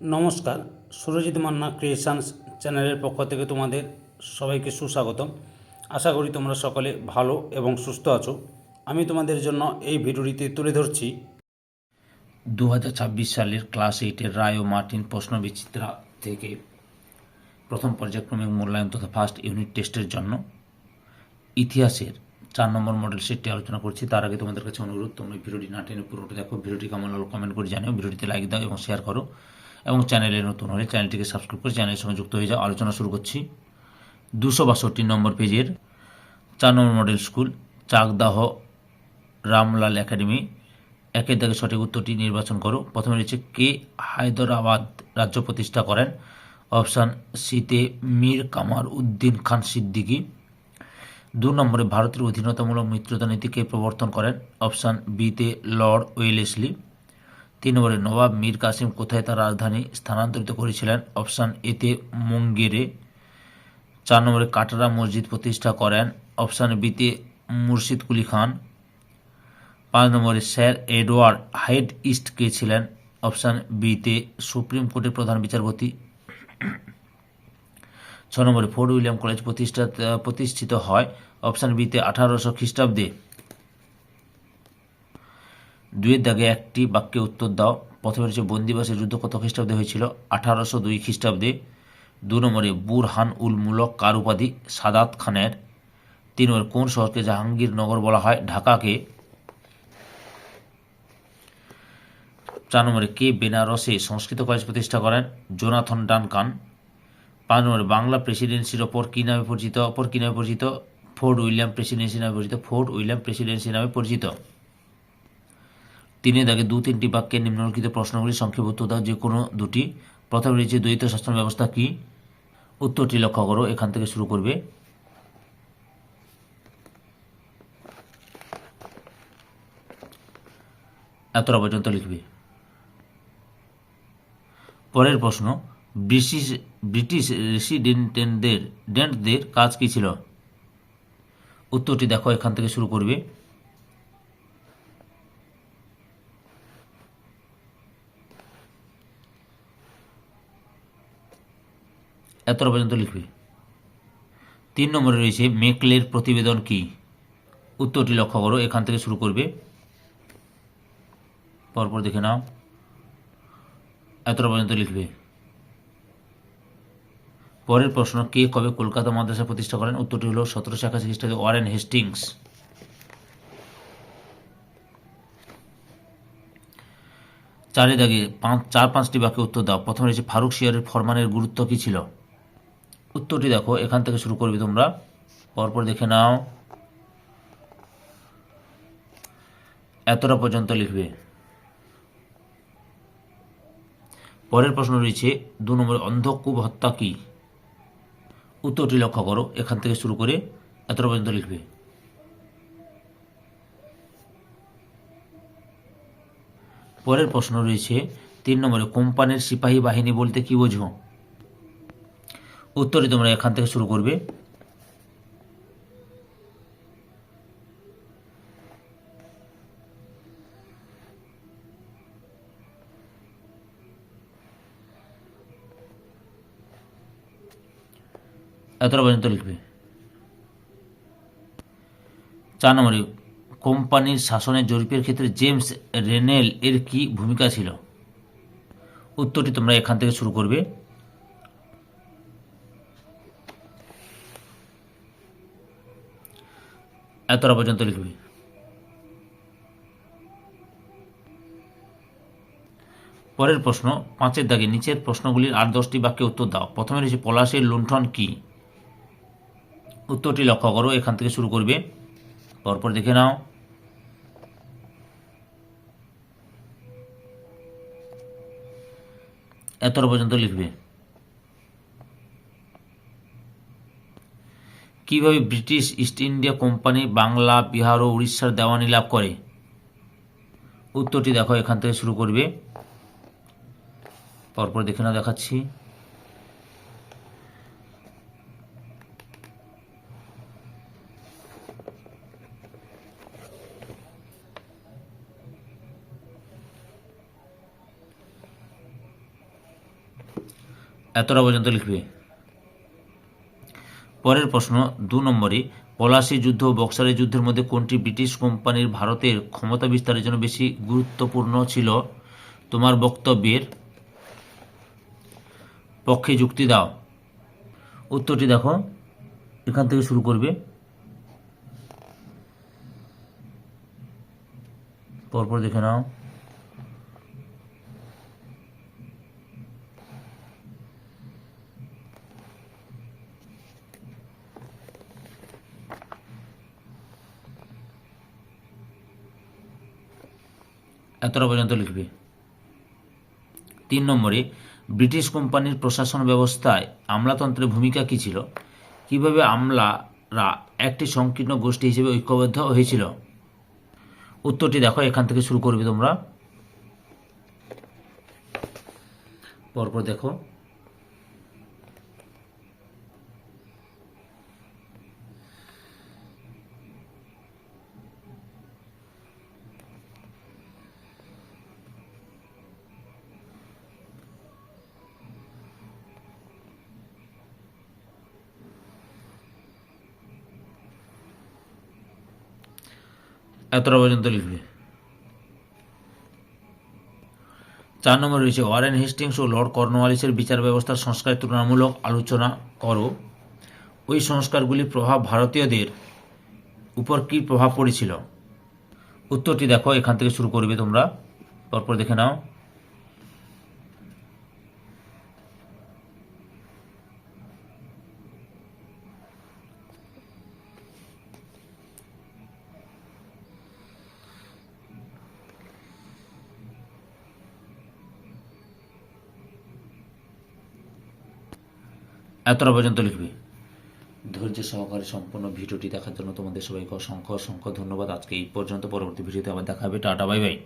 নমস্কার, সুরজিৎ মান্না ক্রিয়েশনস চ্যানেলের পক্ষ থেকে তোমাদের সবাইকে সুস্বাগতম। আশা করি তোমরা সকলে ভালো এবং সুস্থ আছো। আমি তোমাদের জন্য এই ভিডিওটিতে তুলে ধরছি 2026 সালের ক্লাস 8-এর রায় ও মার্টিন প্রশ্নবিচিত্রা থেকে প্রথম পর্যায়ক্রমিক মূল্যায়ন তথা ফার্স্ট ইউনিট টেস্টের জন্য ইতিহাসের 4 নম্বর মডেল সেটটি আলোচনা করছি। তার আগে তোমাদের কাছে অনুরোধ, তোমরা ভিডিওটি না টেনে পুরোটা দেখো। ভিডিওটি কেমন হলো কমেন্ট করে জানিও, ভিডিওটিতে লাইক দাও এবং শেয়ার করো, এবং চ্যানেলে নতুন হলে চ্যানেলটিকে সাবস্ক্রাইব করে চ্যানেলের সঙ্গে যুক্ত হয়ে যাও। আলোচনা শুরু করছি 262 নম্বর পেজের 4 নম্বর model school Chakdaha Ramlal academy. একের দাগে সঠিক উত্তরটি নির্বাচন করো। প্রথমে রয়েছে কে হায়দরাবাদ রাজ্য প্রতিষ্ঠা করেন? অপশান সিতে মীর কামার উদ্দিন খান সিদ্দিকী। 2 নম্বরে ভারতের অধীনতামূলক মিত্রতা নীতিকে প্রবর্তন করেন? অপশান বিতে লর্ড ওয়েলেসলি। 3 নম্বরে নবাব মীর কাসিম কোথায় তার রাজধানী স্থানান্তরিত করেছিলেন? অপশান এতে মুঙ্গেরে। 4 নম্বরে কাটরা মসজিদ প্রতিষ্ঠা করেন? অপশান বিতে মুর্শিদ কুলি খান। 5 নম্বরে স্যার এডওয়ার্ড হাইড ইস্ট কে ছিলেন? অপশান বিতে সুপ্রিম কোর্টের প্রধান বিচারপতি। 6 নম্বরে ফোর্ট উইলিয়াম কলেজ প্রতিষ্ঠিত হয়? অপশান বিতে 1800 খ্রিস্টাব্দে। 2 দাগে একটি বাক্যে উত্তর দাও। প্রথমে হচ্ছে বন্দিবাসের যুদ্ধ কত খ্রিস্টাব্দে হয়েছিল? 1802 খ্রিস্টাব্দে। 2 নম্বরে বুরহান উল মুলক কার উপাধি? সাদাত খানের। 3 নম্বরে কোন শহরকে জাহাঙ্গীরনগর বলা হয়? ঢাকাকে। 4 নম্বরে কে বেনারসে সংস্কৃত কলেজ প্রতিষ্ঠা করেন? Jonathan Duncan. 5 নম্বরে বাংলা প্রেসিডেন্সির অপর কী নামে পরিচিত? ফোর্ট উইলিয়াম প্রেসিডেন্সি নামে পরিচিত। ফোর্ট উইলিয়াম প্রেসিডেন্সি নামে পরিচিত। 3 দাগে 2-3টি বাক্যে নিম্নলিখিত প্রশ্নগুলি সংক্ষেপে উত্তর দাও, যে কোনো দুটি। প্রথমে রয়েছে দ্বৈত শাসন ব্যবস্থা কি? উত্তরটি লক্ষ্য করো, এখান থেকে শুরু করবে। এতটা পর্যন্ত লিখবে। পরের প্রশ্ন, ব্রিটিশ রেসিডেন্টদের কাজ কী ছিল? উত্তরটি দেখো, এখান থেকে শুরু করবে। এতটা পর্যন্ত লিখবে। 3 নম্বরে রয়েছে মেকলের প্রতিবেদন কি? উত্তরটি লক্ষ্য করো, এখান থেকে শুরু করবে। পরপর দেখে নাও, এতটা পর্যন্ত লিখবে। পরের প্রশ্ন, কে কবে কলকাতা মাদ্রাসা প্রতিষ্ঠা করেন? উত্তরটি হল 1781 খ্রিস্টাব্দে ওয়ারেন হেস্টিংস। 4 দাগে 4-5টি বাক্যে উত্তর দাও। প্রথমে রয়েছে ফারুক শিয়ারের ফরমানের গুরুত্ব কী ছিল? উত্তরটি দেখো, এখান থেকে শুরু করবে তোমরা। পরপর দেখে নাও, এতটা পর্যন্ত লিখবে। পরের প্রশ্ন রয়েছে 2 নম্বরে অন্ধকূপ হত্যা কি? উত্তরটি লক্ষ্য করো, এখান থেকে শুরু করে এতটা পর্যন্ত লিখবে। পরের প্রশ্ন রয়েছে 3 নম্বরে কোম্পানির সিপাহী বাহিনী বলতে কি বোঝো? উত্তরটি তোমরা এখান থেকে শুরু করবে। এতটা পর্যন্ত লিখবে। 4 নম্বরে কোম্পানির শাসনের জরিপের ক্ষেত্রে জেমস রেনেল এর কি ভূমিকা ছিল? উত্তরটি তোমরা এখান থেকে শুরু করবে। এতটা পর্যন্ত লিখবে। পরের প্রশ্ন 5 দাগে নিচের প্রশ্নগুলির 8-10টি বাক্যে উত্তর দাও। প্রথমে রয়েছে পলাশের লুণ্ঠন কি? উত্তরটি লক্ষ্য করো, এখান থেকে শুরু করবে। পরপর দেখে নাও, এতটা পর্যন্ত লিখবে। কিভাবে British East India Company Bangla, Bihar ও উড়িষ্যার দেওয়ানি লাভ করে? উত্তরটি দেখো, এখান থেকে শুরু করবে। পরপর দেখে নাও, দেখাচ্ছি। এতটা পর্যন্ত লিখবে। পরের প্রশ্ন 2 নম্বরে, পলাশী যুদ্ধ ও বক্সারের যুদ্ধের মধ্যে কোনটি ব্রিটিশ কোম্পানির ভারতের ক্ষমতা বিস্তারের জন্য বেশি গুরুত্বপূর্ণ ছিল? তোমার বক্তব্যের পক্ষে যুক্তি দাও। উত্তরটি দেখো, এখান থেকে শুরু করবে। পরপর দেখে নাও। এতটা পর্যন্ত লিখবে। 3 নম্বরে, ব্রিটিশ কোম্পানির প্রশাসন ব্যবস্থায় আমলাতন্ত্রের ভূমিকা কী ছিল? কিভাবে আমলারা একটি সংকীর্ণ গোষ্ঠী হিসেবে ঐক্যবদ্ধ হয়েছিল? উত্তরটি দেখো, এখান থেকে শুরু করবে তোমরা। পরপর দেখো। এতটা পর্যন্ত লিখবে। 4 নম্বর রয়েছে, ওয়ারেন হেস্টিংস ও লর্ড কর্নওয়ালিসের বিচার ব্যবস্থার সংস্কারের তুলনামূলক আলোচনা করো। ওই সংস্কারগুলির প্রভাব ভারতীয়দের উপর কী প্রভাব পড়েছিল? উত্তরটি দেখো, এখান থেকে শুরু করবে তোমরা। পরপর দেখে নাও। এতটা পর্যন্ত লিখবে। ধৈর্য সহকারে সম্পূর্ণ ভিডিওটি দেখার জন্য তোমাদের সবাইকে অসংখ্য অসংখ্য ধন্যবাদ। আজকে এই পর্যন্ত। পরবর্তী ভিডিওতে আবার দেখা হবে। Tata, bye bye.